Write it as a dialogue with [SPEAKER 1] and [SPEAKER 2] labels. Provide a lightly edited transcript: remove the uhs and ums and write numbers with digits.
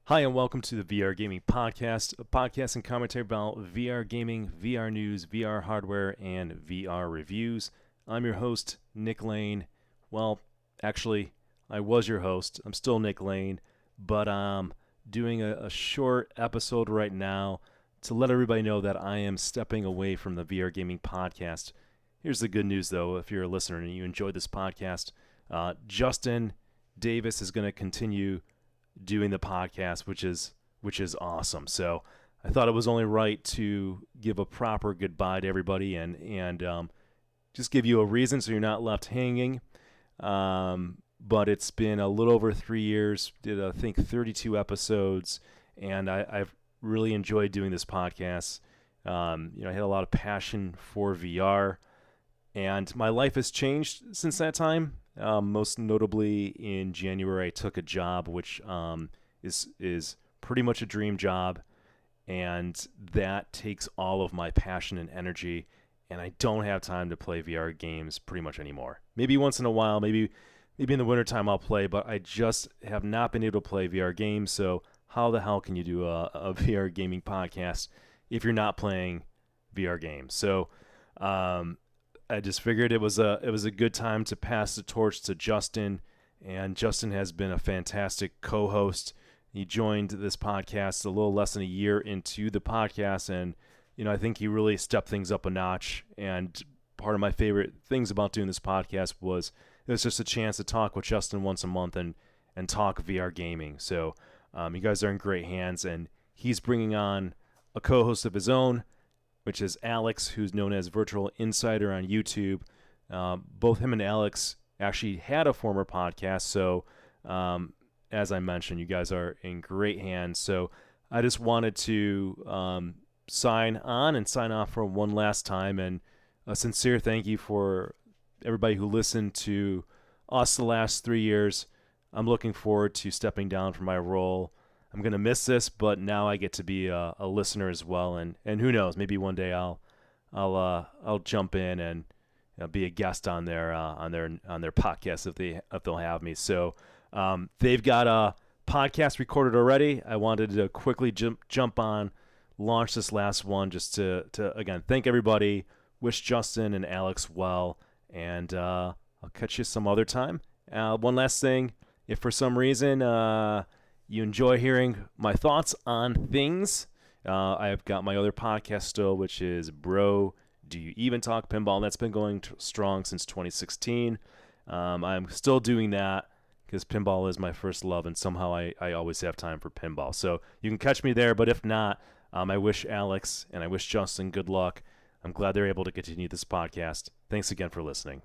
[SPEAKER 1] Hi, and welcome to the VR Gaming Podcast, a podcast and commentary about VR gaming, VR news, VR hardware, and VR reviews. I'm your host, Nick Lane. Well, actually, I was your host. I'm still Nick Lane, but I'm doing a short episode right now to let everybody know that I am stepping away from the VR Gaming Podcast. Here's the good news, though, if you're a listener and you enjoyed this podcast. Justin Davis is going to continue doing the podcast, which is awesome. So I thought it was only right to give a proper goodbye to everybody and just give you a reason so you're not left hanging. But it's been a little over 3 years. Did I think 32 episodes, and I've really enjoyed doing this podcast. I had a lot of passion for VR, and my life has changed since that time. Most notably, in January, I took a job which is pretty much a dream job, and that takes all of my passion and energy. And I don't have time to play VR games pretty much anymore. Maybe once in a while, maybe in the wintertime I'll play, but I just have not been able to play VR games. So how the hell can you do a VR gaming podcast if you're not playing VR games? So I just figured it was a good time to pass the torch to Justin, and Justin has been a fantastic co-host. He joined this podcast a little less than a year into the podcast, and I think he really stepped things up a notch. And part of my favorite things about doing this podcast was it was just a chance to talk with Justin once a month and talk VR gaming. So you guys are in great hands, and he's bringing on a co-host of his own, which is Alex, who's known as Virtual Insider on YouTube. Both him and Alex actually had a former podcast, so as I mentioned, you guys are in great hands. So I just wanted to sign on and sign off for one last time, and a sincere thank you for everybody who listened to us the last 3 years. I'm looking forward to stepping down from my role. I'm going to miss this, but now I get to be a listener as well, and who knows, maybe one day I'll jump in and be a guest on their podcast if they'll have me. So they've got a podcast recorded already. I wanted to quickly jump on, launch this last one just to again thank everybody, wish Justin and Alex well, and I'll catch you some other time. One last thing, if for some reason you enjoy hearing my thoughts on things, I've got my other podcast still, which is Bro, Do You Even Talk Pinball? And that's been going strong since 2016. I'm still doing that because pinball is my first love, and somehow I always have time for pinball. So you can catch me there, but if not, I wish Alex and I wish Justin good luck. I'm glad they're able to continue this podcast. Thanks again for listening.